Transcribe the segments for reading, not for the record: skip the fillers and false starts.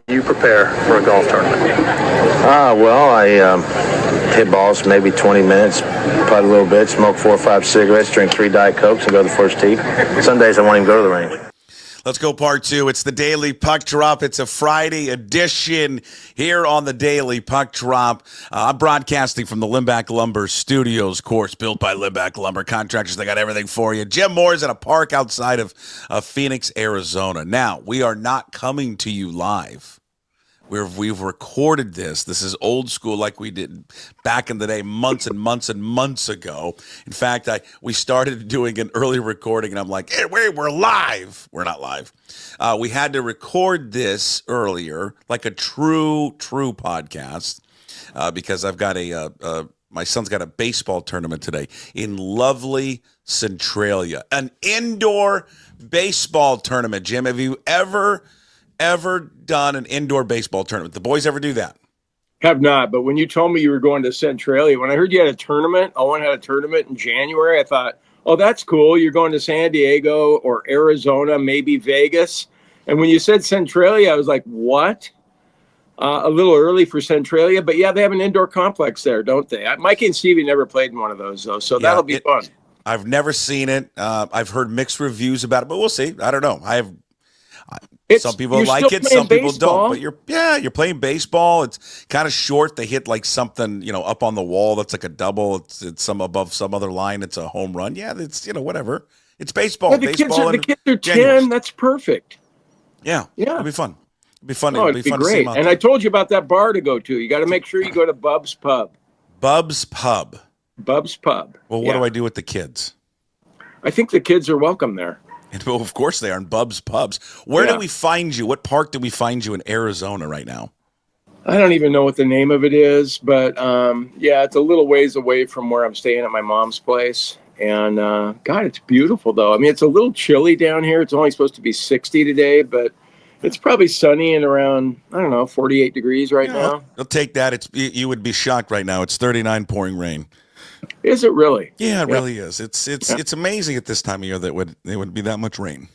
you prepare for a golf tournament? Well, I hit balls maybe 20 minutes, putt a little bit, smoke 4 or 5 cigarettes, drink 3 Diet Cokes, and go to the first tee. Some days I won't even go to the range. Let's go part 2. It's the Daily Puck Drop. It's a Friday edition here on the Daily Puck Drop. I'm broadcasting from the Limbach Lumber Studios, course built by Limbach Lumber Contractors. They got everything for you. Jim Moore is at a park outside of Phoenix, Arizona. Now, we are not coming to you live. We've recorded this. This is old school like we did back in the day, months and months and months ago. In fact, we started doing an early recording, and I'm like, hey, we're live. We're not live. We had to record this earlier, like a true podcast, because I've got my son's got a baseball tournament today in lovely Centralia, an indoor baseball tournament. Jim, have you ever done an indoor baseball tournament? The boys ever do that? Have not, but when you told me you were going to Centralia, when I heard you had a tournament, Owen had a tournament in January, I thought, oh, that's cool. You're going to San Diego or Arizona, maybe Vegas. And when you said Centralia, I was like, what? A little early for Centralia, but yeah, they have an indoor complex there, don't they? Mikey and Stevie never played in one of those, though, so that'll be fun. I've never seen it. I've heard mixed reviews about it, but we'll see. I don't know. Some people like it, some people don't. But you're playing baseball. It's kind of short. They hit like something, up on the wall that's like a double. It's some above some other line. It's a home run. Yeah, it's whatever. It's baseball. Yeah, the kids are 10. That's perfect. Yeah, it'll be fun. It'll be fun. Oh, it'd be great. And I told you about that bar to go to. You got to make sure you go to Bub's Pub. Bub's Pub. Bub's Pub. Well, what do I do with the kids? I think the kids are welcome there. Well, of course they are in Bub's Pubs. Where do we find you? What park do we find you in Arizona right now? I don't even know what the name of it is, but it's a little ways away from where I'm staying at my mom's place. And God, it's beautiful though. I mean, it's a little chilly down here. It's only supposed to be 60 today, but it's probably sunny and around, 48 degrees right now. I'll take that. You would be shocked right now. It's 39 pouring rain. Is it really? Yeah, it really is. It's amazing at this time of year that it would be that much rain.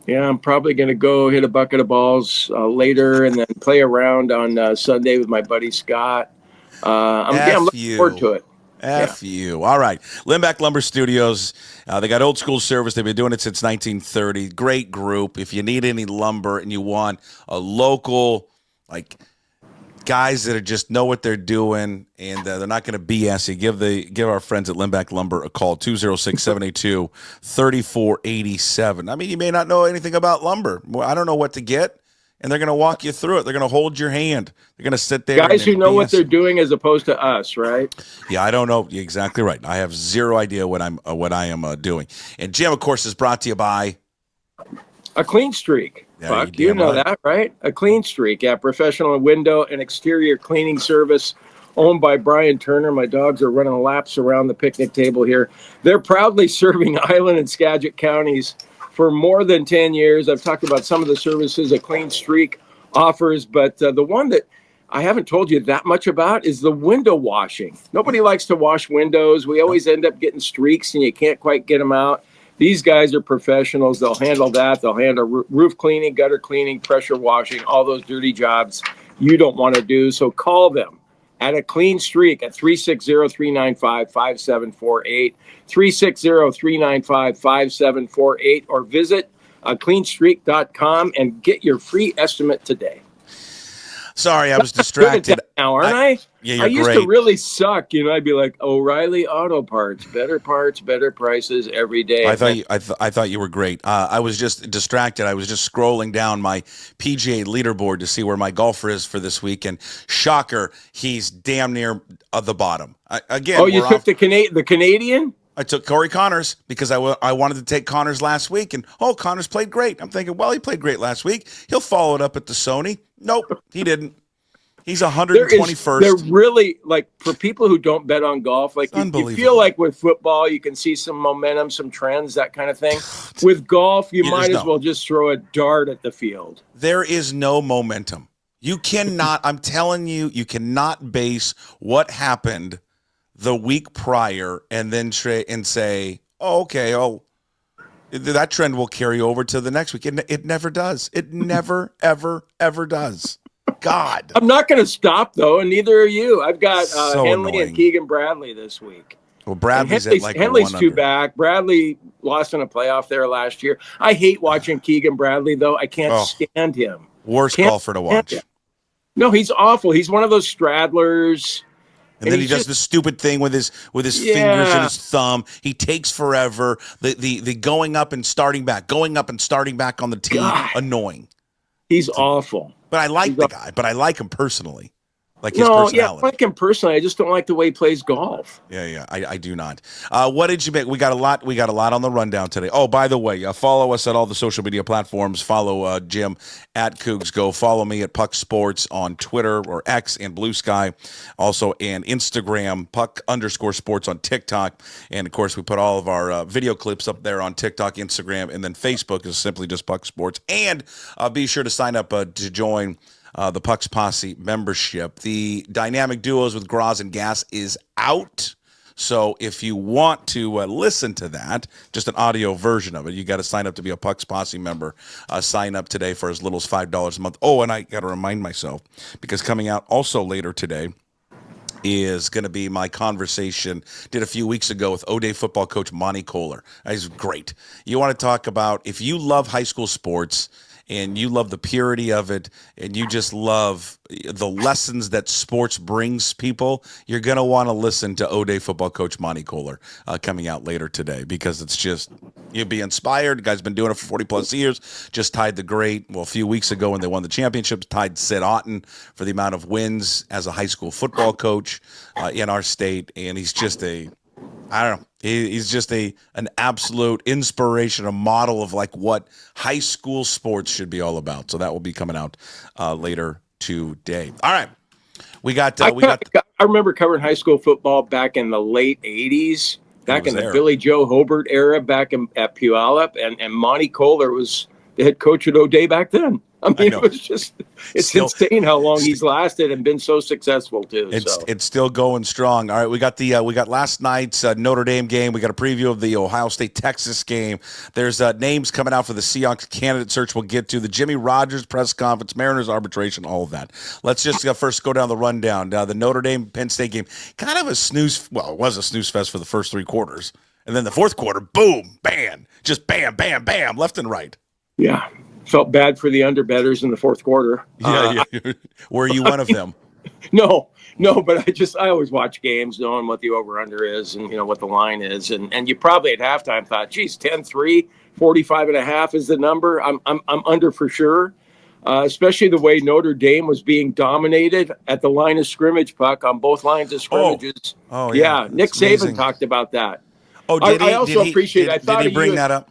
Yeah, I'm probably going to go hit a bucket of balls later and then play around on Sunday with my buddy Scott. I'm looking forward to it. F you. All right. Limbach Lumber Studios. They got old school service. They've been doing it since 1930. Great group. If you need any lumber and you want a local, guys that just know what they're doing and they're not going to BS you, give our friends at Limbach Lumber a call, 206-782-3487. I mean, you may not know anything about lumber. Well, I don't know what to get, and they're going to walk you through it. They're going to hold your hand. They're going to sit there. Guys who know what they're doing as opposed to us, right? Yeah, I don't know. You're exactly right. I have zero idea what I am doing. And Jim, of course, is brought to you by A Clean Streak. Fuck, you know that, right? A Clean Streak, professional window and exterior cleaning service owned by Brian Turner. My dogs are running laps around the picnic table here. They're proudly serving Island and Skagit counties for more than 10 years. I've talked about some of the services A Clean Streak offers, but the one that I haven't told you that much about is the window washing. Nobody likes to wash windows. We always end up getting streaks and you can't quite get them out. These guys are professionals. They'll handle that. They'll handle roof cleaning, gutter cleaning, pressure washing, all those dirty jobs you don't want to do. So call them at A Clean Streak at 360-395-5748, 360-395-5748, or visit cleanstreak.com and get your free estimate today. Sorry, I was distracted. Now, aren't I? Yeah, you're I used great. to really suck. I'd be like, O'Reilly Auto Parts, better prices every day. I thought you were great. I was just distracted. I was just scrolling down my PGA leaderboard to see where my golfer is for this week, and shocker, he's damn near the bottom. You took the Canadian? I took Corey Connors because I wanted to take Connors last week, and Connors played great. I'm thinking, well, he played great last week. He'll follow it up at the Sony. Nope, he didn't. He's 121st. They're really, for people who don't bet on golf, you feel like with football, you can see some momentum, some trends, that kind of thing. With golf, you might as well just throw a dart at the field. There is no momentum. You cannot, I'm telling you, you cannot base what happened the week prior and then say, that trend will carry over to the next week. It never does. It never, ever, ever does. God. I'm not going to stop, though, and neither are you. I've got So Henley annoying. and Keegan Bradley this week. Well, Bradley's Henley's, at like Henley's 1 two under. back. Bradley lost in a playoff there last year. I hate watching Keegan Bradley, though. I can't stand him. Worst Can't golfer to watch. No, he's awful. He's one of those straddlers. And then he does the stupid thing with his fingers and his thumb. He takes forever. The going up and starting back on the tee. God. Annoying. He's awful. But I like the guy. But I like him personally. Like his personality. I like him personally. I just don't like the way he plays golf. Yeah, I do not. What did you make? We got a lot on the rundown today. Oh, by the way, follow us at all the social media platforms. Follow Jim at Cougs Go. Follow me at PuckSports on Twitter or X and Blue Sky. Also, and Instagram, Puck_sports on TikTok. And, of course, we put all of our video clips up there on TikTok, Instagram, and then Facebook is simply just PuckSports. And be sure to sign up to join the Puck's Posse membership. The Dynamic Duos with Graz and Gas is out. So if you want to listen to that, just an audio version of it, you got to sign up to be a Puck's Posse member. Sign up today for as little as $5 a month. Oh, and I got to remind myself, because coming out also later today is going to be my conversation did a few weeks ago with O'Day football coach Monty Kohler. He's great. You want to talk about, if you love high school sports and you love the purity of it, and you just love the lessons that sports brings people, you're going to want to listen to O'Day football coach Monty Kohler coming out later today, because it's just, you'll be inspired. The guy's been doing it for 40-plus years, just tied the great, a few weeks ago when they won the championships, tied Sid Otten for the amount of wins as a high school football coach in our state, and he's just I don't know. He's just an absolute inspiration, a model of like what high school sports should be all about. So that will be coming out later today. All right, I remember covering high school football back in the late '80s, back in the Billy Joe Hobart era, back at Puyallup, and Monty Kohler was the head coach at O'Day back then. I mean, it was just, it's insane how long he's lasted and been so successful too. It's still going strong. All right, we got last night's Notre Dame game. We got a preview of the Ohio State-Texas game. There's names coming out for the Seahawks candidate search we'll get to. The Jimmy Rogers press conference, Mariners arbitration, all of that. Let's just first go down the rundown. The Notre Dame-Penn State game, kind of a snooze, well, it was a snooze fest for the first three quarters. And then the fourth quarter, boom, bam, just bam, bam, bam, left and right. Yeah. Felt bad for the underbettors in the fourth quarter. Yeah. Were you one of them? No, but I always watch games knowing what the over-under is and, what the line is. And you probably at halftime thought, geez, 10-3, 45.5 is the number. I'm under for sure, especially the way Notre Dame was being dominated at the line of scrimmage, Puck, on both lines of scrimmages. Oh yeah. Nick Saban talked about that. Oh, did he? I also appreciate it. Did he bring that up?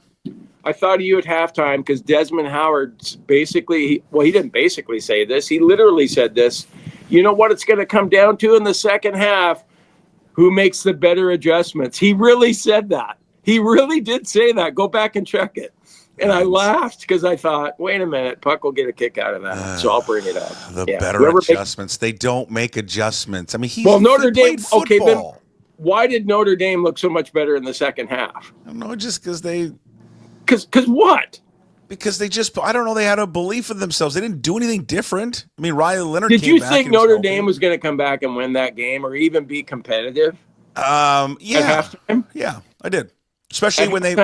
I thought of you at halftime because Desmond Howard basically, he didn't basically say this. He literally said this. You know what it's going to come down to in the second half? Who makes the better adjustments? He really said that. He really did say that. Go back and check it. And I laughed because I thought, wait a minute, Puck will get a kick out of that. So I'll bring it up. Better adjustments. They don't make adjustments. I mean, Notre Dame. Football. Okay, then why did Notre Dame look so much better in the second half? I don't know, just because they... Because what? Because they had a belief in themselves. They didn't do anything different. I mean, Riley Leonard Did you think Notre Dame was going to come back and win that game or even be competitive? Yeah. At halftime? Yeah, I did. Especially when they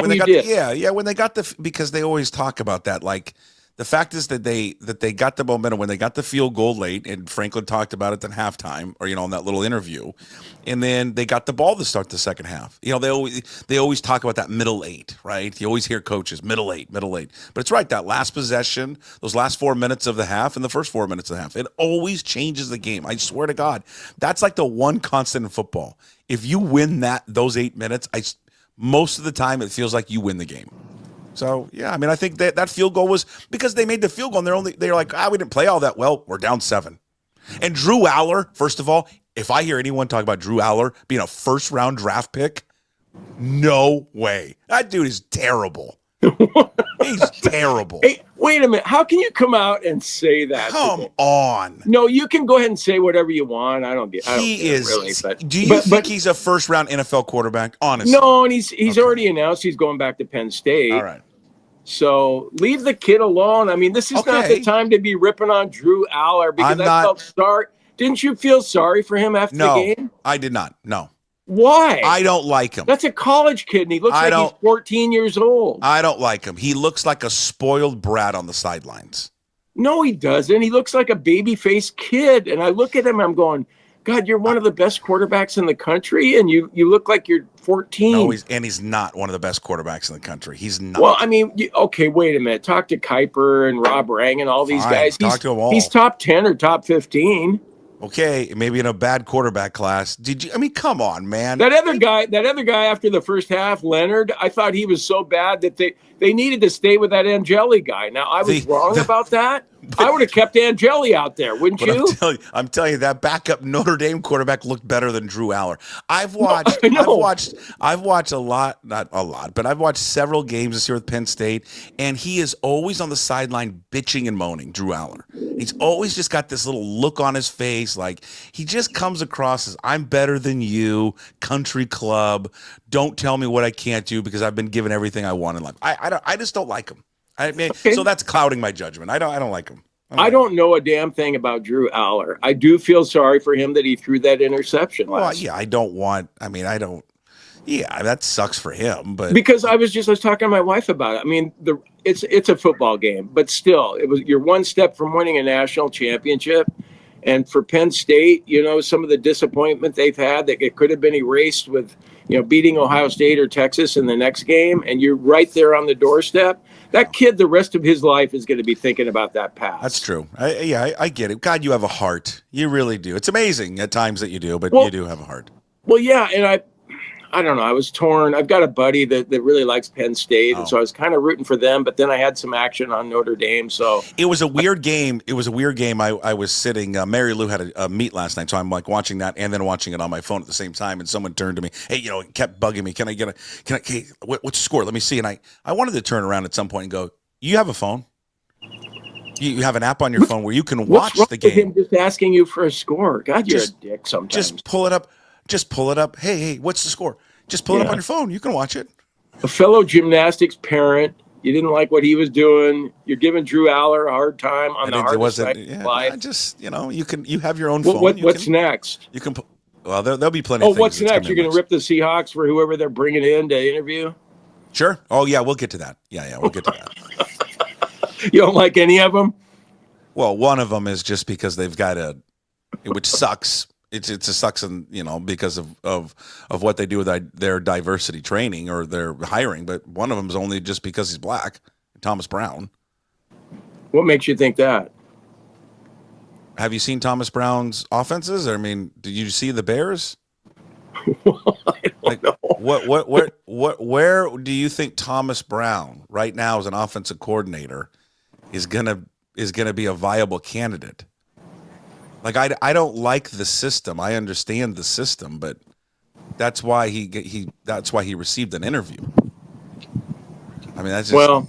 got because they always talk about that. Like, the fact is that they got the momentum when they got the field goal late, and Franklin talked about it at halftime, or in that little interview, and then they got the ball to start the second half. They always talk about that middle eight, right? You always hear coaches middle eight, but it's right, that last possession, those last 4 minutes of the half, and the first 4 minutes of the half, it always changes the game. I swear to God, that's like the one constant in football. If you win those 8 minutes, most of the time it feels like you win the game. So, yeah, I mean, I think that field goal was because they made the field goal and they're like, we didn't play all that well. We're down 7. And Drew Allar, first of all, if I hear anyone talk about Drew Allar being a first-round draft pick, no way. That dude is terrible. He's terrible. Hey, wait a minute. How can you come out and say that? Come on. No, you can go ahead and say whatever you want. I don't get it really. But, do you think he's a first-round NFL quarterback? Honestly. No, and he's already announced he's going back to Penn State. All right. So leave the kid alone. I mean, this is not the time to be ripping on Drew Allar because I felt sorry. Didn't you feel sorry for him after the game? I did not. No. Why? I don't like him. That's a college kid, and he looks like he's 14 years old. I don't like him. He looks like a spoiled brat on the sidelines. No, he doesn't. He looks like a baby-faced kid. And I look at him, I'm going, God, you're one of the best quarterbacks in the country, and you look like you're 14. No, he's not one of the best quarterbacks in the country. He's not. Well, I mean, okay, wait a minute. Talk to Kuiper and Rob Rang and all these guys. Talk to them all. He's top 10 or top 15. Okay, maybe in a bad quarterback class. I mean, come on, man. That other guy after the first half, Leonard, I thought he was so bad that they needed to stay with that Angeli guy. Now, I was wrong about that. I would have kept Angeli out there, wouldn't you? I'm telling you, that backup Notre Dame quarterback looked better than Drew Allar. I've watched a lot, not a lot, but I've watched several games this year with Penn State, and he is always on the sideline bitching and moaning, Drew Allar. He's always just got this little look on his face, like he just comes across as, I'm better than you, country club. Don't tell me what I can't do because I've been given everything I want in life. I just don't like him. I mean, so that's clouding my judgment. I don't like him. I don't know a damn thing about Drew Allar. I do feel sorry for him that he threw that interception last. Well, yeah, yeah, that sucks for him, but because I was talking to my wife about it. I mean, it's a football game, but still, you're one step from winning a national championship. And for Penn State, some of the disappointment they've had that it could have been erased with, beating Ohio State or Texas in the next game, and you're right there on the doorstep. That kid, the rest of his life is going to be thinking about that pass. That's true. I get it. God, you have a heart. You really do. It's amazing at times that you do, but you do have a heart. Well, yeah, and I don't know. I was torn. I've got a buddy that really likes Penn State, and so I was kind of rooting for them. But then I had some action on Notre Dame. So it was a weird game. I was sitting. Mary Lou had a meet last night, so I'm like watching that and then watching it on my phone at the same time. And someone turned to me, "Hey, it kept bugging me. Hey, what's the score? Let me see." And I wanted to turn around at some point and go, "You have a phone? You have an app on your phone where you can watch the game." With him just asking you for a score. God, you're a dick sometimes. Just pull it up. Hey, what's the score? Just pull it up on your phone. You can watch it. A fellow gymnastics parent, you didn't like what he was doing. You're giving Drew Allar a hard time on the hardest side of life. You have your own phone. What's next? You can. Well, there'll be plenty. Of things what's next? You're going to rip the Seahawks for whoever they're bringing in to interview? Sure. Oh yeah, we'll get to that. Yeah, we'll get to that. You don't like any of them? Well, one of them is just because they've got which sucks. It's a sucks, because of what they do with their diversity training or their hiring. But one of them is only just because he's black, Thomas Brown. What makes you think that? Have you seen Thomas Brown's offenses? I mean, did you see the Bears? Well, I don't know. Where do you think Thomas Brown right now as an offensive coordinator is gonna be a viable candidate? Like I don't like the system. I understand the system, but that's why he received an interview. I mean, that's just,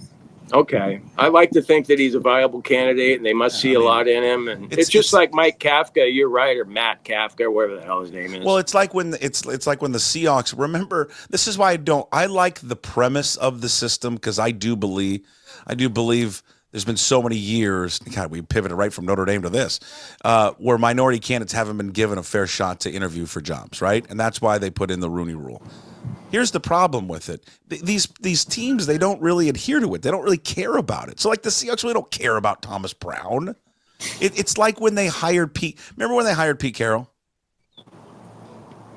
okay. I like to think that he's a viable candidate, and they must see a lot in him. And it's just like Mike Kafka. You're right, or Matt Kafka, whatever the hell his name is. Well, it's like when the Seahawks. Remember, this is why I like the premise of the system because I do believe. There's been so many years, God, we pivoted right from Notre Dame to this, where minority candidates haven't been given a fair shot to interview for jobs, right? And that's why they put in the Rooney Rule. Here's the problem with it. These teams, they don't really adhere to it. They don't really care about it. So, like, the Seahawks really don't care about Thomas Brown. It's like when they hired Pete. Remember when they hired Pete Carroll?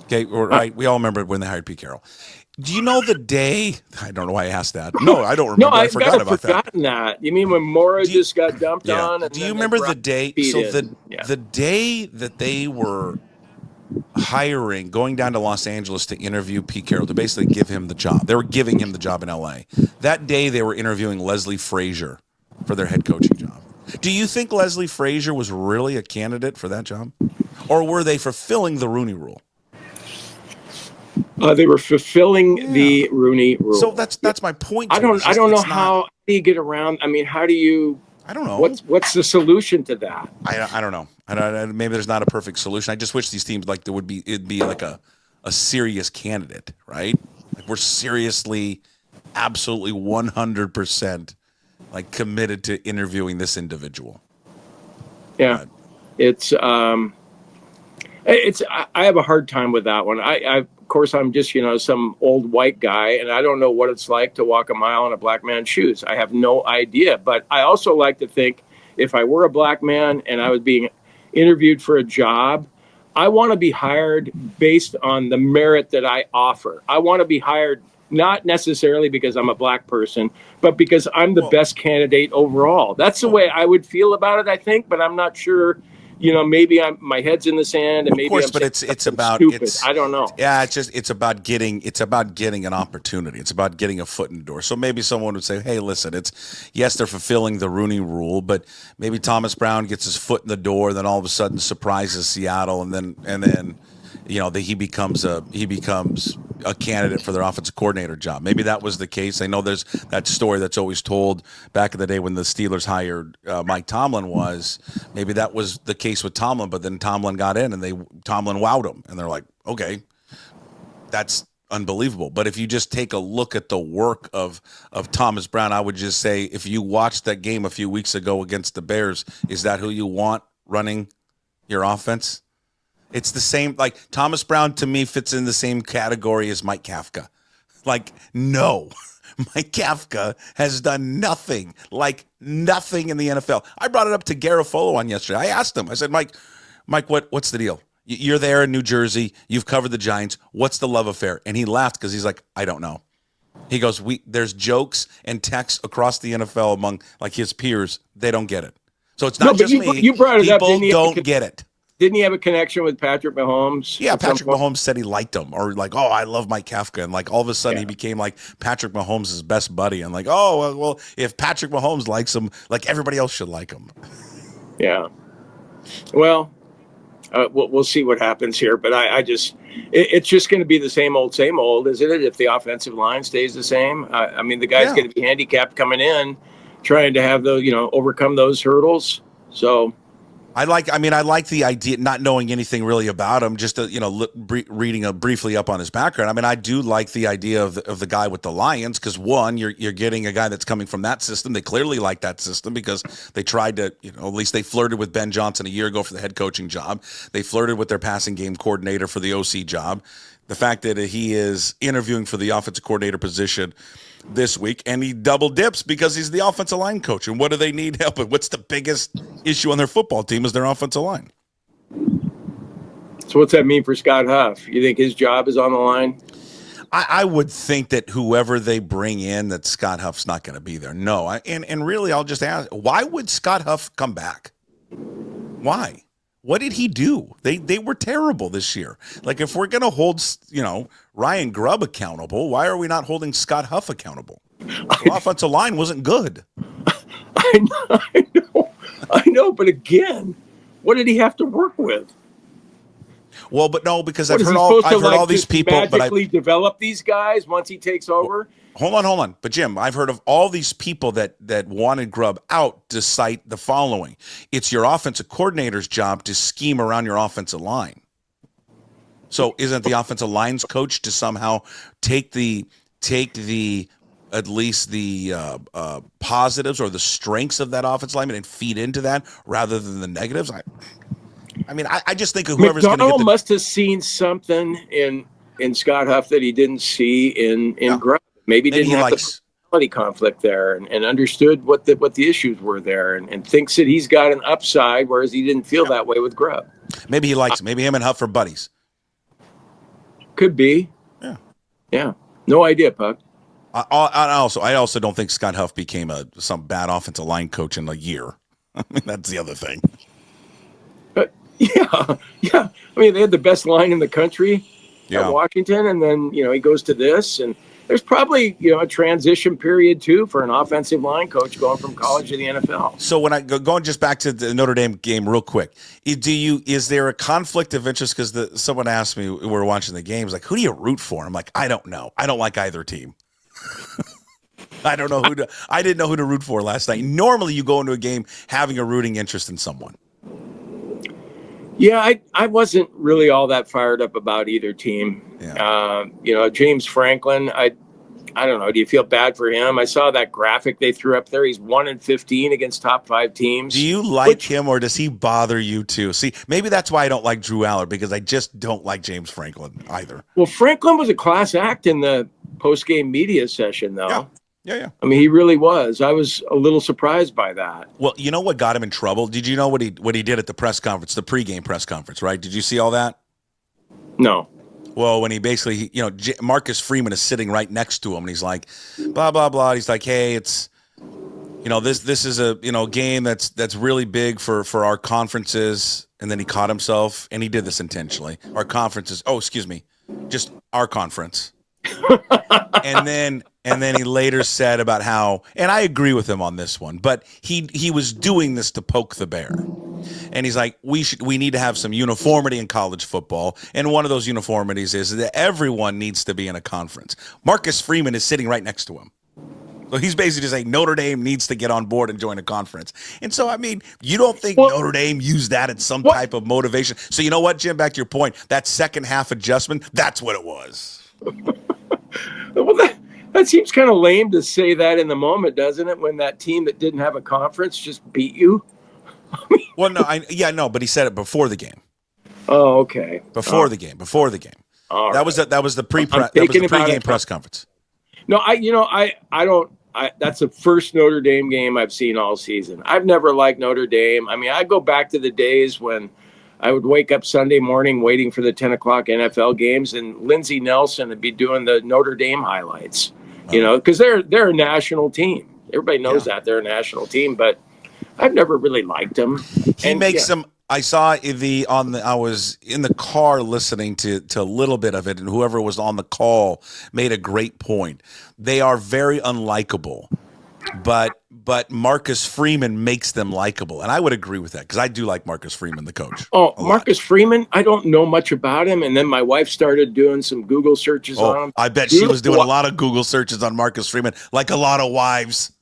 Okay, right. We all remember when they hired Pete Carroll. Do you know the day? I don't know why I asked that. No, I don't remember. No, I forgot about that. You mean when Mora just got dumped on? Do you remember the day? So the day that they were going down to Los Angeles to interview Pete Carroll, to basically give him the job. They were giving him the job in L.A. That day they were interviewing Leslie Frazier for their head coaching job. Do you think Leslie Frazier was really a candidate for that job? Or were they fulfilling the Rooney Rule? They were fulfilling the Rooney Rule. So that's my point. I don't know how you get around. I mean, how do you? I don't know. What's the solution to that? I don't know. Maybe there's not a perfect solution. I just wish these teams it'd be like a serious candidate, right? Like we're seriously absolutely 100% like committed to interviewing this individual. Yeah, it's I have a hard time with that one. Of course, I'm just, some old white guy, and I don't know what it's like to walk a mile in a black man's shoes. I have no idea. But I also like to think if I were a black man and I was being interviewed for a job, I want to be hired based on the merit that I offer. I want to be hired not necessarily because I'm a black person, but because I'm the best candidate overall. That's the way I would feel about it, I think, but I'm not sure. Maybe my head's in the sand, and maybe but it's about stupid. I don't know. Yeah, it's about getting an opportunity. It's about getting a foot in the door. So maybe someone would say, "Hey, listen, yes, they're fulfilling the Rooney Rule, but maybe Thomas Brown gets his foot in the door, then all of a sudden surprises Seattle, and then he becomes a candidate for their offensive coordinator job." Maybe that was the case. I know there's that story that's always told back in the day when the Steelers hired Mike Tomlin maybe that was the case with Tomlin, but then Tomlin got in and Tomlin wowed him, and they're like, okay, that's unbelievable. But if you just take a look at the work of Thomas Brown, I would just say if you watched that game a few weeks ago against the Bears, is that who you want running your offense? It's the same, like Thomas Brown to me fits in the same category as Mike Kafka. Like, no, Mike Kafka has done nothing in the NFL. I brought it up to Garafolo on yesterday. I asked him, I said, Mike, what's the deal? You're there in New Jersey. You've covered the Giants. What's the love affair? And he laughed because he's like, I don't know. He goes, there's jokes and texts across the NFL among like his peers. They don't get it. So it's not just me. You brought it up. People don't get it. Didn't he have a connection with Patrick Mahomes? Yeah, Patrick Mahomes said he liked him, or like, oh, I love Mike Kafka, and like all of a sudden he became like Patrick Mahomes' best buddy, and like, oh, well, if Patrick Mahomes likes him, like everybody else should like him. Yeah. Well, we'll see what happens here, but it's just going to be the same old, isn't it? If the offensive line stays the same, I mean, the guy's going to be handicapped coming in, trying to have those, overcome those hurdles. So. I like the idea, not knowing anything really about him, just reading briefly up on his background. I mean, I do like the idea of the guy with the Lions because one, you're getting a guy that's coming from that system. They clearly like that system because they tried to, at least they flirted with Ben Johnson a year ago for the head coaching job. They flirted with their passing game coordinator for the OC job. The fact that he is interviewing for the offensive coordinator position this week, and he double dips because he's the offensive line coach. And what do they need help with? What's the biggest issue on their football team is their offensive line. So what's that mean for Scott Huff? You think his job is on the line? I would think that whoever they bring in, that Scott Huff's not going to be there. No. And really, I'll just ask, why would Scott Huff come back? Why? What did he do? They were terrible this year. Like, if we're going to hold, Ryan Grubb accountable, why are we not holding Scott Huff accountable? The offensive line wasn't good. I know, but again, what did he have to work with? Well, but no, because I've heard all these people. Magically develop these guys once he takes over. Hold on. But Jim, I've heard of all these people that wanted Grubb out to cite the following: it's your offensive coordinator's job to scheme around your offensive line. So isn't the offensive line's coach to somehow take the at least the positives or the strengths of that offensive lineman and feed into that rather than the negatives? I just think whoever's going to Macdonald must have seen something in Scott Huff that he didn't see in Grubb. Maybe didn't have the personality conflict there and understood what the issues were there and thinks that he's got an upside, whereas he didn't feel that way with Grubb. Maybe he likes him. Maybe him and Huff are buddies. Could be. Yeah. No idea, Puck. I also don't think Scott Huff became some bad offensive line coach in a year. I mean, that's the other thing. Yeah. I mean, they had the best line in the country at Washington, and then he goes to this, and there's probably a transition period too for an offensive line coach going from college to the NFL. So when I going just back to the Notre Dame game real quick, is there a conflict of interest? Because someone asked me when we were watching the games, like, who do you root for? I'm like, I don't know. I don't like either team. I don't know I didn't know who to root for last night. Normally, you go into a game having a rooting interest in someone. Yeah, I wasn't really all that fired up about either team. Yeah. James Franklin, I I don't know. Do you feel bad for him? I saw that graphic they threw up there. He's 1-15 against top 5 teams. Do you like him, or does he bother you too? See, maybe that's why I don't like Drew Allar, because I just don't like James Franklin either. Well, Franklin was a class act in the post-game media session, though. Yeah. I mean, he really was. I was a little surprised by that. Well, you know what got him in trouble? Did you know what he did at the press conference, the pregame press conference, right? Did you see all that? No. Well, when he basically, Marcus Freeman is sitting right next to him, and he's like, blah, blah, blah. He's like, hey, it's, this is a, game that's really big for our conferences. And then he caught himself, and he did this intentionally. Our conferences. Oh, excuse me. Just our conference. and then he later said about how, and I agree with him on this one, but he was doing this to poke the bear. And he's like, we need to have some uniformity in college football. And one of those uniformities is that everyone needs to be in a conference. Marcus Freeman is sitting right next to him. So he's basically just saying Notre Dame needs to get on board and join a conference. And so, I mean, you don't think Notre Dame used that as some type of motivation? So you know what, Jim, back to your point, that second half adjustment, that's what it was. Well, that seems kind of lame to say that in the moment, doesn't it? When that team that didn't have a conference just beat you. Well, no, but he said it before the game. Oh, okay. Before the game. All that right. was the pregame press conference. No, I don't. That's the first Notre Dame game I've seen all season. I've never liked Notre Dame. I mean, I go back to the days when I would wake up Sunday morning waiting for the 10 o'clock NFL games, and Lindsey Nelson would be doing the Notre Dame highlights, because they're a national team. Everybody knows that they're a national team, but I've never really liked them. He makes them. I saw I was in the car listening to a little bit of it, and whoever was on the call made a great point. They are very unlikable, but Marcus Freeman makes them likable, and I would agree with that, because I do like Marcus Freeman, the coach. Oh, Marcus Freeman, I don't know much about him, and then my wife started doing some Google searches on him. I bet she was doing a lot of Google searches on Marcus Freeman, like a lot of wives.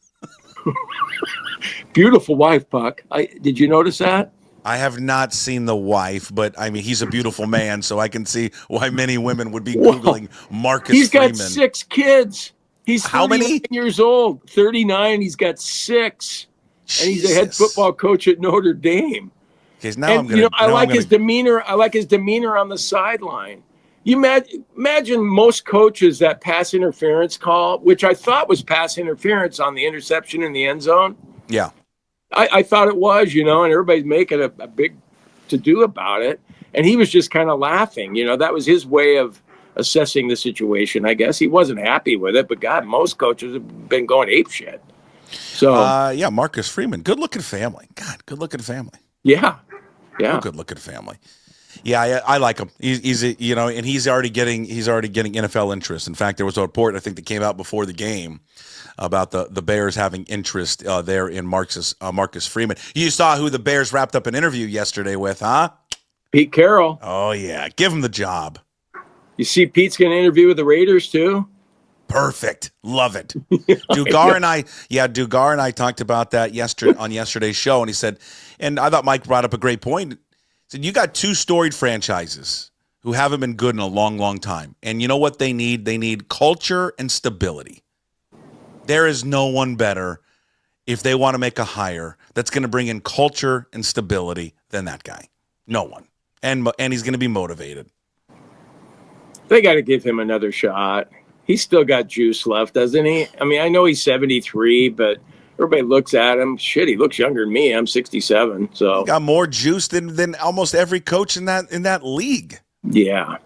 Beautiful wife, Puck. Did you notice that? I have not seen the wife, but I mean, he's a beautiful man, so I can see why many women would be Googling Marcus Freeman. He's got 6 kids. He's how many years old? 39. He's got 6. Jesus. And he's a head football coach at Notre Dame. Okay, now I like his demeanor. I like his demeanor on the sideline. You imagine most coaches that pass interference call, which I thought was pass interference on the interception in the end zone. Yeah. I thought it was, and everybody's making a big to-do about it. And he was just kind of laughing. That was his way of assessing the situation, I guess. He wasn't happy with it, but God, most coaches have been going apeshit. So, Marcus Freeman, good-looking family. God, good-looking family. Yeah. Good-looking family. Yeah, I like him. He's and he's already getting NFL interest. In fact, there was a report I think that came out before the game about the Bears having interest there in Marcus Freeman. You saw who the Bears wrapped up an interview yesterday with, huh? Pete Carroll. Oh yeah, give him the job. You see, Pete's going to interview with the Raiders too. Perfect, love it. Dugar and I talked about that on yesterday's show, and he said, and I thought Mike brought up a great point. He said, you got 2 storied franchises who haven't been good in a long, long time, and you know what they need? They need culture and stability. There is no one better if they want to make a hire that's going to bring in culture and stability than that guy. No one. And he's going to be motivated. They got to give him another shot. He's still got juice left, doesn't he? I mean, I know he's 73, but everybody looks at him. Shit, he looks younger than me. I'm 67. So he got more juice than almost every coach in that league. Yeah.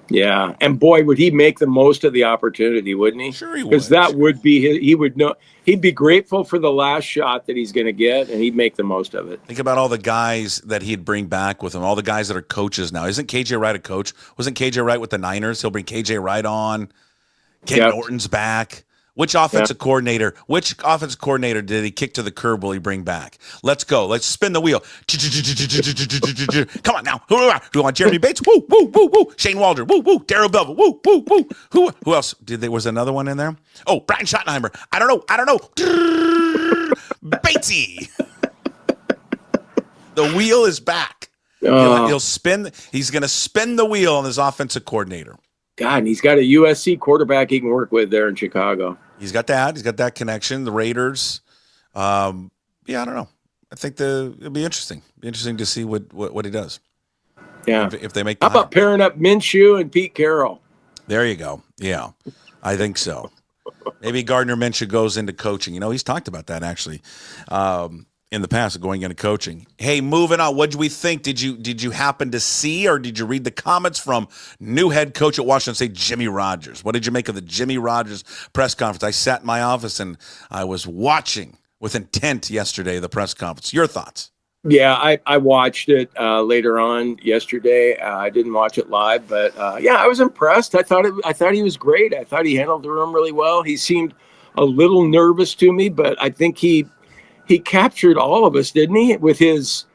And boy, would he make the most of the opportunity, wouldn't he? Sure he would. Because that would be he would know. He'd be grateful for the last shot that he's going to get, and he'd make the most of it. Think about all the guys that he'd bring back with him, all the guys that are coaches now. Isn't KJ Wright a coach? Wasn't KJ Wright with the Niners? He'll bring KJ Wright on. Ken Norton's back. Which offensive coordinator did he kick to the curb will he bring back? Let's go. Let's spin the wheel. Come on now. Who do you want? Jeremy Bates? Woo, woo, woo, woo. Shane Waldron? Woo, woo. Darryl Belvin? Woo, woo, woo. Who else? Was another one in there? Oh, Brian Schottenheimer. I don't know. Batesy. The wheel is back. He'll spin. He's going to spin the wheel on his offensive coordinator. God, and he's got a USC quarterback he can work with there in Chicago. He's got that. He's got that connection. The Raiders. Yeah, I don't know. I think it'll be interesting. Be interesting to see what he does. Yeah. If they make. How about pairing up Minshew and Pete Carroll? There you go. Yeah, I think so. Maybe Gardner Minshew goes into coaching. He's talked about that actually in the past, going into coaching. Hey, moving on. What did we think? Did you happen to see or did you read the comments from new head coach at Washington State, Jimmy Rogers? What did you make of the Jimmy Rogers press conference? I sat in my office and I was watching with intent yesterday the press conference. Your thoughts? Yeah, I watched it later on yesterday. I didn't watch it live, but yeah, I was impressed. I thought he was great. I thought he handled the room really well. He seemed a little nervous to me, but I think he captured all of us, didn't he? With his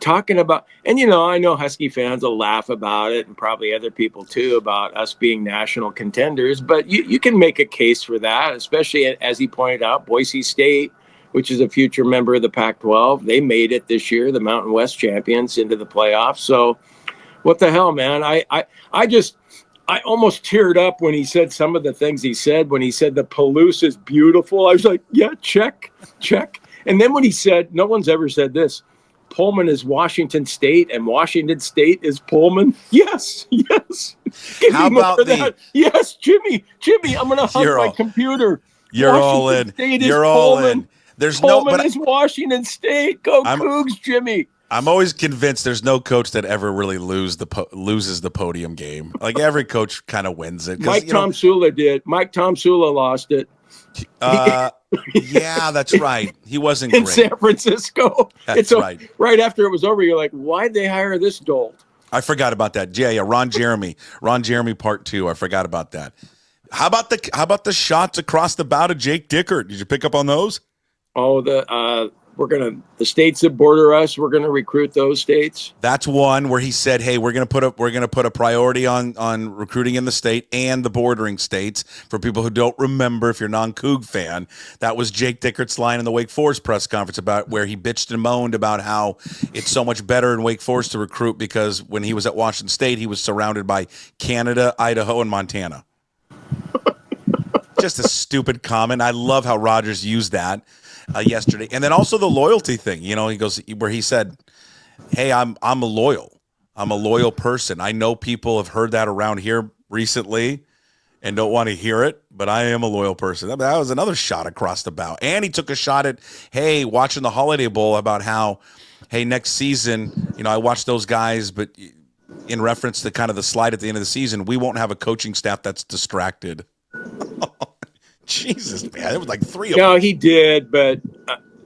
talking about, and I know Husky fans will laugh about it, and probably other people too, about us being national contenders. But you can make a case for that, especially as he pointed out, Boise State, which is a future member of the Pac-12. They made it this year, the Mountain West champions, into the playoffs. So what the hell, man? I almost teared up when he said some of the things he said, when he said the Palouse is beautiful. I was like, yeah, check. And then when he said, no one's ever said this, Pullman is Washington State and Washington State is Pullman. Yes. Give How me more about of that. Yes, Jimmy, I'm going to hug my computer. You're all in. You're all in. There's Pullman is Washington State. Go Cougs, Jimmy. I'm always convinced there's no coach that ever really loses the podium game. Like every coach kind of wins it. Mike Tomsula did. Mike Tomsula lost it. Yeah, that's right. He wasn't in great. San Francisco. That's right. Right after it was over, you're like, why'd they hire this dolt? I forgot about that. Yeah, Ron Jeremy part 2. I forgot about that. How about the shots across the bow to Jake Dickert? Did you pick up on those? Oh, the states that border us, we're gonna recruit those states. That's one where he said, "Hey, we're gonna put a priority on recruiting in the state and the bordering states." For people who don't remember, if you're a non-Coug fan, that was Jake Dickert's line in the Wake Forest press conference about where he bitched and moaned about how it's so much better in Wake Forest to recruit because when he was at Washington State, he was surrounded by Canada, Idaho, and Montana. Just a stupid comment. I love how Rogers used that yesterday, and then also the loyalty thing. He goes where he said, "Hey, I'm a loyal person. I know people have heard that around here recently and don't want to hear it, but I am a loyal person." That was another shot across the bow, and he took a shot at, hey, watching the Holiday Bowl about how, hey, next season, I watched those guys, but in reference to kind of the slide at the end of the season, we won't have a coaching staff that's distracted. Jesus, man, it was like 3 of them. No, he did, but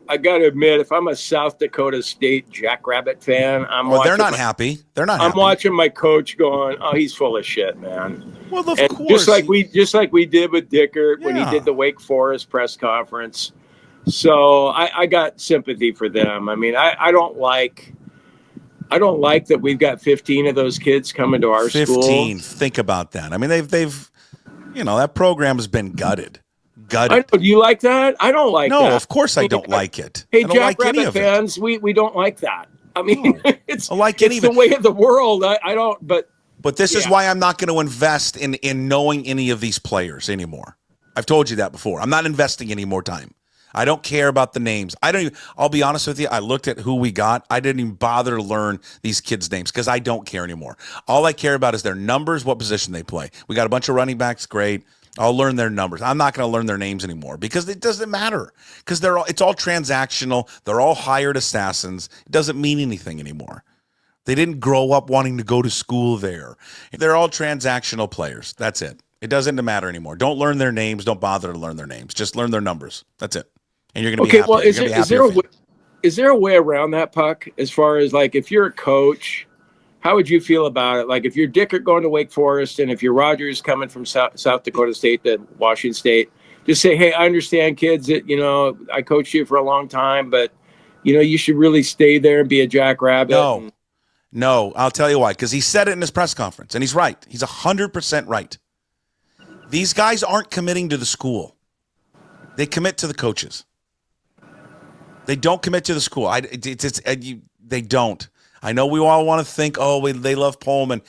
I got to admit, if I'm a South Dakota State Jackrabbit fan, they're not happy. I'm watching my coach going, "Oh, he's full of shit, man." Well, of course, just like we did with Dickert when he did the Wake Forest press conference. So I got sympathy for them. I mean, I don't like that we've got 15 of those kids coming to our 15, school. 15. Think about that. I mean, they've that program has been gutted. I know, do you like that? I don't like that. No, of course I don't like it. Hey, Jackrabbit fans, we don't like that. I mean, it's the way of the world. I don't, but this is why I'm not going to invest in knowing any of these players anymore. I've told you that before. I'm not investing any more time. I don't care about the names. I'll be honest with you. I looked at who we got. I didn't even bother to learn these kids' names because I don't care anymore. All I care about is their numbers, what position they play. We got a bunch of running backs. Great. I'll learn their numbers. I'm not going to learn their names anymore because it doesn't matter because it's all transactional. They're all hired assassins. It doesn't mean anything anymore. They didn't grow up wanting to go to school there. They're all transactional players. That's it. It doesn't matter anymore. Don't learn their names. Don't bother to learn their names. Just learn their numbers. That's it. And you're going to be happy. Well, is there a way around that, Puck, as far as like if you're a coach, how would you feel about it? Like if you're Dickert going to Wake Forest and if you're Rogers coming from South Dakota State to Washington State, just say, hey, I understand, kids, that, I coached you for a long time, but, you should really stay there and be a jackrabbit. No, I'll tell you why. Because he said it in his press conference, and he's right. He's 100% right. These guys aren't committing to the school. They commit to the coaches. They don't commit to the school. They don't. I know we all want to think, they love Pullman.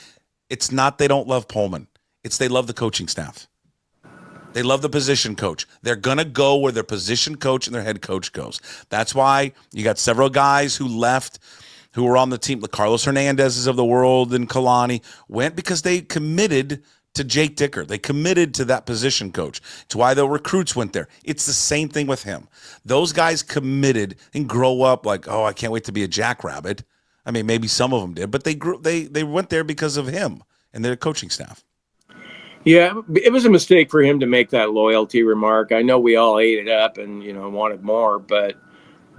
It's not they don't love Pullman. It's they love the coaching staff. They love the position coach. They're going to go where their position coach and their head coach goes. That's why you got several guys who left who were on the team. The Carlos Hernandez's of the world and Kalani went because they committed to Jake Dickert. They committed to that position coach. It's why the recruits went there. It's the same thing with him. Those guys committed and grow up like, oh, I can't wait to be a jackrabbit. I mean, maybe some of them did, but they went there because of him and their coaching staff. Yeah, it was a mistake for him to make that loyalty remark. I know we all ate it up and, wanted more, but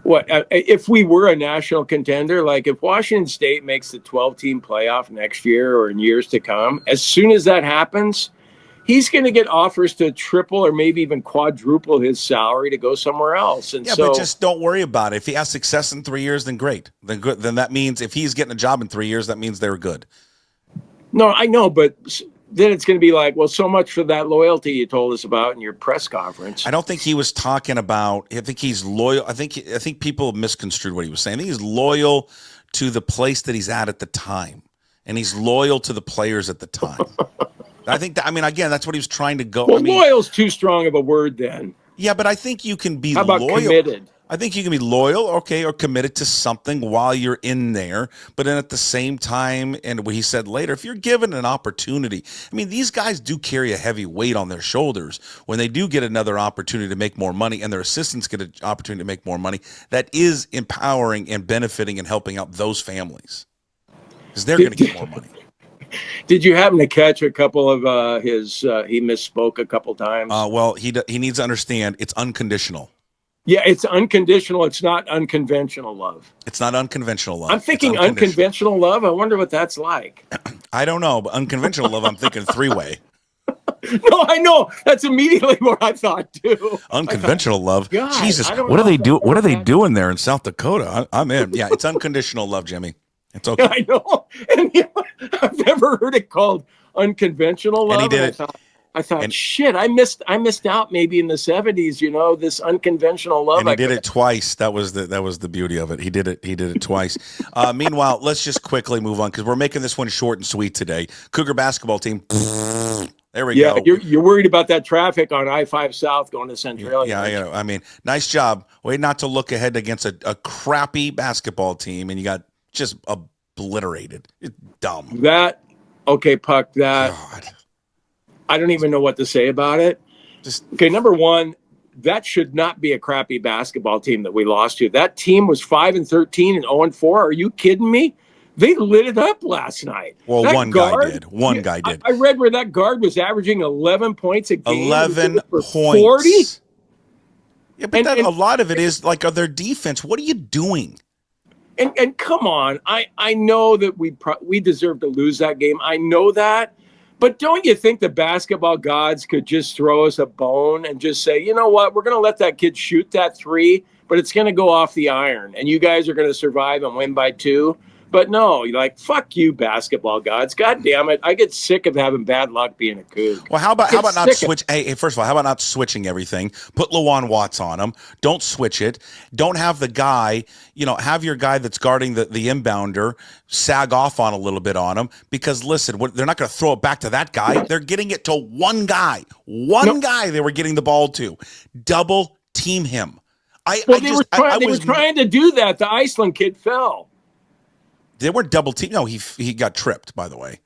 if we were a national contender, like if Washington State makes the 12-team playoff next year or in years to come, as soon as that happens, he's going to get offers to triple or maybe even quadruple his salary to go somewhere else. And but just don't worry about it. If he has success in 3 years, then great. Then that means if he's getting a job in 3 years, that means they're good. No, I know, but then it's going to be like, well, so much for that loyalty you told us about in your press conference. I don't think he was talking about. I think he's loyal. I think people misconstrued what he was saying. I think he's loyal to the place that he's at the time, and he's loyal to the players at the time. I think that. I mean, again, that's what he was trying to go. Well, loyal's too strong of a word, then. Yeah, but I think you can be How about loyal. Committed? I think you can be loyal, okay, or committed to something while you're in there. But then at the same time, and what he said later, if you're given an opportunity, I mean, these guys do carry a heavy weight on their shoulders. When they do get another opportunity to make more money and their assistants get an opportunity to make more money, that is empowering and benefiting and helping out those families because they're going to get more money. Did you happen to catch a couple of his he misspoke a couple times? Well, he needs to understand it's unconditional. Yeah, it's unconditional. It's not unconventional love. It's not unconventional love. I'm thinking unconventional love. I wonder what that's like. I don't know, but unconventional love, I'm thinking three-way. No, I know. That's immediately what I thought too. Unconventional love. God, Jesus, what are they do? What are they doing there in South Dakota? I'm in. Yeah, it's unconditional love, Jimmy. It's okay. I know. And I've never heard it called unconventional love. And he did it. I thought, shit, I missed out maybe in the 70s, this unconventional love. And he did it twice. That was the beauty of it. He did it twice. Meanwhile, let's just quickly move on because we're making this one short and sweet today. Cougar basketball team. There we go. Yeah, you're worried about that traffic on I-5 South going to Centralia. Yeah, I mean, nice job. Way not to look ahead against a crappy basketball team, and you got just obliterated. It's dumb. Puck, God. I don't even know what to say about it. Okay, number one, that should not be a crappy basketball team that we lost to. That team was 5-13 and 0-4. Are you kidding me? They lit it up last night. Well, one guy did. One guy did. I read where that guard was averaging 11 points a game. 11 points. 40? Yeah, but a lot of it is like their defense. What are you doing? And come on, I know that we deserve to lose that game. I know that. But don't you think the basketball gods could just throw us a bone and just say, you know what, we're going to let that kid shoot that three, but it's going to go off the iron, and you guys are going to survive and win by 2? But no, you're like, fuck you, basketball gods. God damn it. I get sick of having bad luck being a Coug. Well, how about not switch? Hey, first of all, how about not switching everything? Put Lawan Watts on him. Don't switch it. Don't have the guy, have your guy that's guarding the inbounder sag off on a little bit on him because, listen, they're not going to throw it back to that guy. They're getting it to one guy. One guy they were getting the ball to. Double team him. They were trying to do that. The Iceland kid fell. They weren't double team. No, he got tripped, by the way.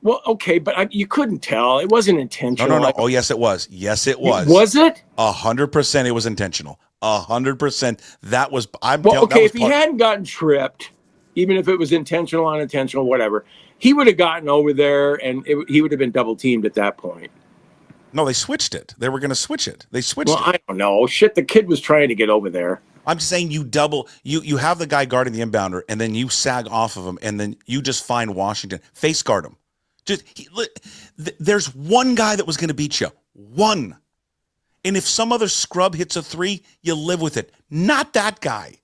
Well, okay, but you couldn't tell. It wasn't intentional. No. Oh, yes, it was. Yes, it was. Was it? 100% it was intentional. 100%. That was. If he hadn't gotten tripped, even if it was intentional, unintentional, whatever, he would have gotten over there, and he would have been double teamed at that point. No, they switched it. They were going to switch it. They switched it. I don't know. Shit, the kid was trying to get over there. I'm just saying you have the guy guarding the inbounder, and then you sag off of him, and then you just find Washington. Face guard him. There's one guy that was going to beat you. One. And if some other scrub hits a 3, you live with it. Not that guy.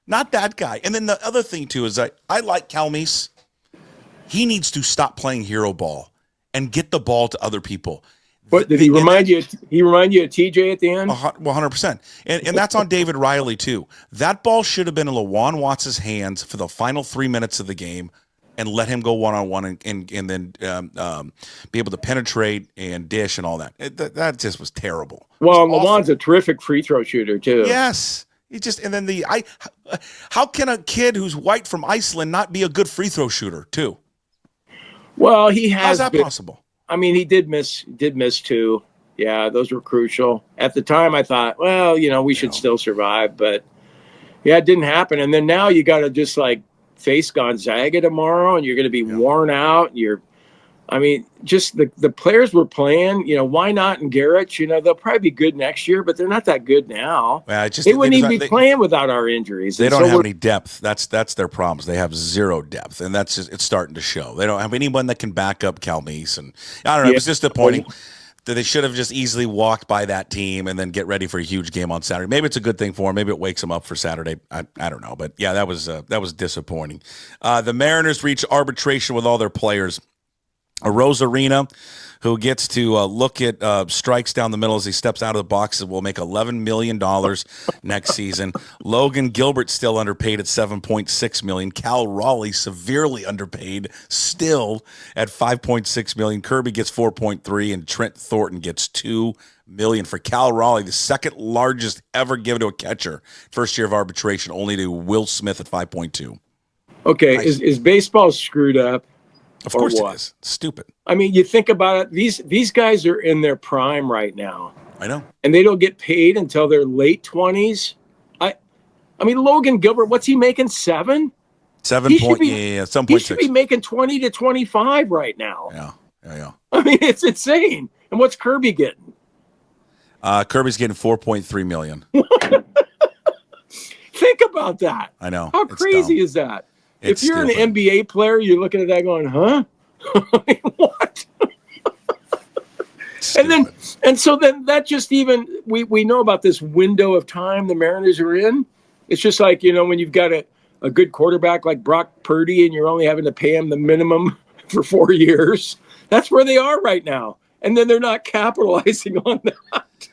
Not that guy. And then the other thing, too, is I like Calmes. He needs to stop playing hero ball and get the ball to other people. What did he remind you? He remind you of TJ at the end? 100%. And that's on David Riley too. That ball should have been in Lawan Watts' hands for the final 3 minutes of the game, and let him go one-on-one and then be able to penetrate and dish and all that. That just was terrible. Well, Lawan's a terrific free throw shooter too. Yes. How can a kid who's white from Iceland not be a good free throw shooter too? Well, he has. How's that possible? I mean, he did miss 2. Yeah, those were crucial. At the time, I thought, well, we should still survive, but yeah, it didn't happen. And then now you got to just like face Gonzaga tomorrow, and you're going to be worn out. Just the players we're playing, why not? And Garrett, they'll probably be good next year, but they're not that good now. They wouldn't even be playing without our injuries. They don't have any depth. That's their problems. They have zero depth, and it's starting to show. They don't have anyone that can back up Calmise, and I don't know. It was disappointing. They should have just easily walked by that team and then get ready for a huge game on Saturday. Maybe it's a good thing for them. Maybe it wakes them up for Saturday. I don't know. But, yeah, that was disappointing. The Mariners reached arbitration with all their players. Rosarina, who gets to look at strikes down the middle as he steps out of the boxes, will make $11 million next season. Logan Gilbert still underpaid at $7.6 million. Cal Raleigh severely underpaid, still at $5.6 million. Kirby gets $4.3, and Trent Thornton gets $2 million for Cal Raleigh, the second largest ever given to a catcher. First year of arbitration, only to Will Smith at $5.2. Okay, nice. Is baseball screwed up? Of course it is. Stupid. I mean, you think about it. These guys are in their prime right now. I know. And they don't get paid until their late 20s. I mean, Logan Gilbert, what's he making? 7? 7.6. He should be making 20 to 25 right now. Yeah. I mean, it's insane. And what's Kirby getting? Kirby's getting $4.3 million. Think about that. I know. How crazy is that? If you're stupid. an NBA player, you're looking at that going, huh? I mean, what? And so then that just even, we know about this window of time the Mariners are in. It's just like, when you've got a good quarterback like Brock Purdy and you're only having to pay him the minimum for 4 years. That's where they are right now. And then they're not capitalizing on that.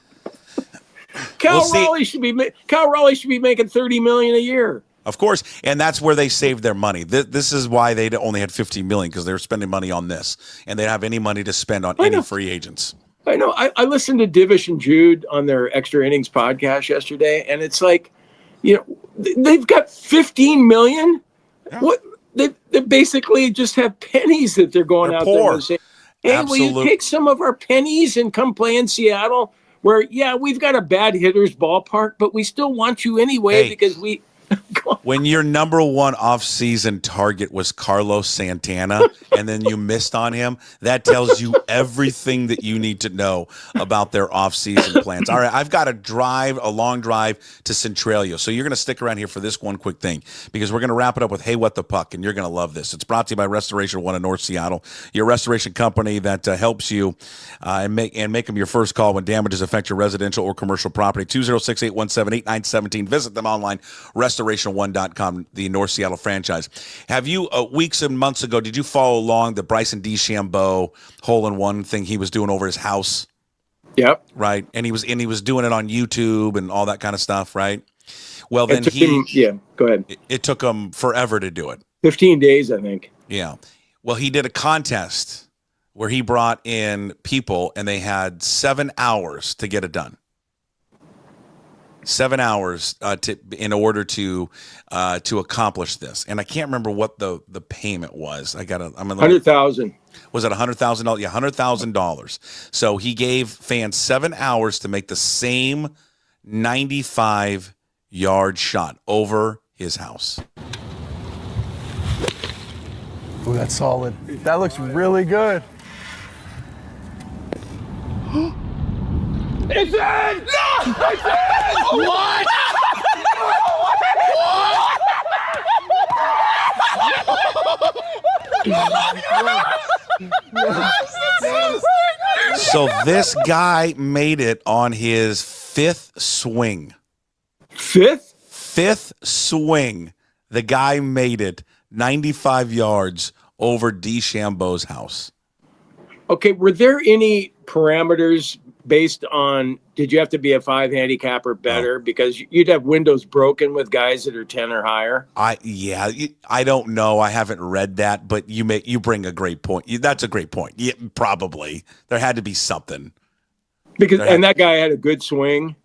Cal Raleigh should be making $30 million a year. Of course, and that's where they saved their money. This is why they only had $15 million, because they were spending money on this, and they didn't have any money to spend on any free agents. I know. I listened to Divish and Jude on their Extra Innings podcast yesterday, and it's like, they've got $15 million. Yeah. What they basically just have pennies that they're going out there and saying, "Hey, will you take some of our pennies and come play in Seattle? Where we've got a bad hitter's ballpark, but we still want you anyway because we." When your number one off-season target was Carlos Santana and then you missed on him, that tells you everything that you need to know about their off-season plans. All right, I've got a long drive to Centralia. So you're going to stick around here for this one quick thing, because we're going to wrap it up with Hey, What the Puck, and you're going to love this. It's brought to you by Restoration One in North Seattle, your restoration company that helps you and make them your first call when damages affect your residential or commercial property. 206-817-8917. Visit them online, restoration1.com, the North Seattle franchise. Have you, weeks and months ago, did you follow along the Bryson DeChambeau hole-in-one thing he was doing over his house? Yep. Right, and he was doing it on YouTube and all that kind of stuff, right? Well, then go ahead. It took him forever to do it. 15 days, I think. Yeah. Well, he did a contest where he brought in people, and they had 7 hours to get it done. 7 hours in order to accomplish this, and I can't remember what the payment was. $100,000. Was it $100,000? Yeah, $100,000. So he gave fans 7 hours to make the same 95-yard shot over his house. Oh, that's solid. That looks really good. It's in! No! It's in! What? So this guy made it on his fifth swing. Fifth swing. The guy made it 95 yards over DeChambeau's house. Okay, were there any parameters based on, did you have to be a 5 handicapper better? Because you'd have windows broken with guys that are 10 or higher. I don't know. I haven't read that, but you bring a great point. That's a great point. Yeah, probably. There had to be something. And that guy had a good swing.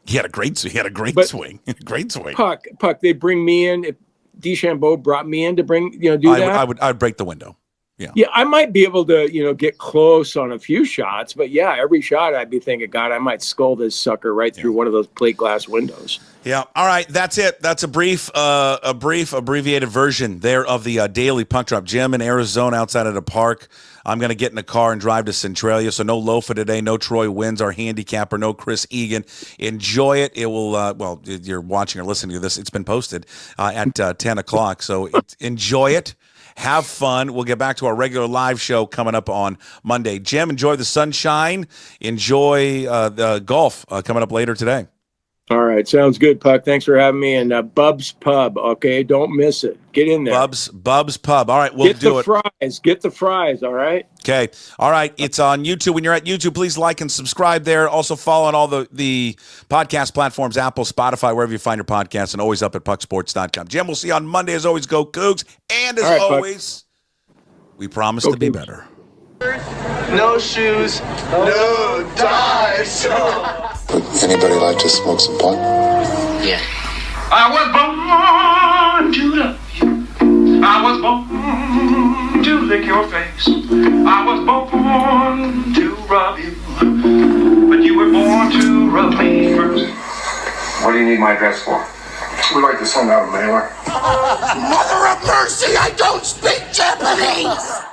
He had a great swing. Great swing. Puck, they bring me in. If DeChambeau brought me in to do that. I would break the window. Yeah, I might be able to, get close on a few shots, but every shot I'd be thinking, God, I might skull this sucker right through one of those plate glass windows. Yeah. All right. That's it. That's a brief abbreviated version there of the daily puck drop. Jim in Arizona outside of the park. I'm going to get in a car and drive to Centralia. So no Lofa today. No Troy wins, our handicapper. No Chris Egan. Enjoy it. It will, you're watching or listening to this. It's been posted at 10 o'clock. So enjoy it. Have fun. We'll get back to our regular live show coming up on Monday. Jim, enjoy the sunshine. Enjoy the golf coming up later today. All right. Sounds good, Puck. Thanks for having me. And Bub's Pub, okay? Don't miss it. Get in there. Bub's Pub. All right, we'll do it. Get the fries, all right? Okay. All right. It's on YouTube. When you're at YouTube, please like and subscribe there. Also follow on all the podcast platforms, Apple, Spotify, wherever you find your podcasts, and always up at PuckSports.com. Jim, we'll see you on Monday. As always, go Cougs. And as always, we promise to be better. No shoes, no ties. Would anybody like to smoke some pot? Yeah. I was born to love you. I was born to lick your face. I was born to rub you. But you were born to rub me first. What do you need my address for? We'd like to send out a mailer. Mother of mercy, I don't speak Japanese!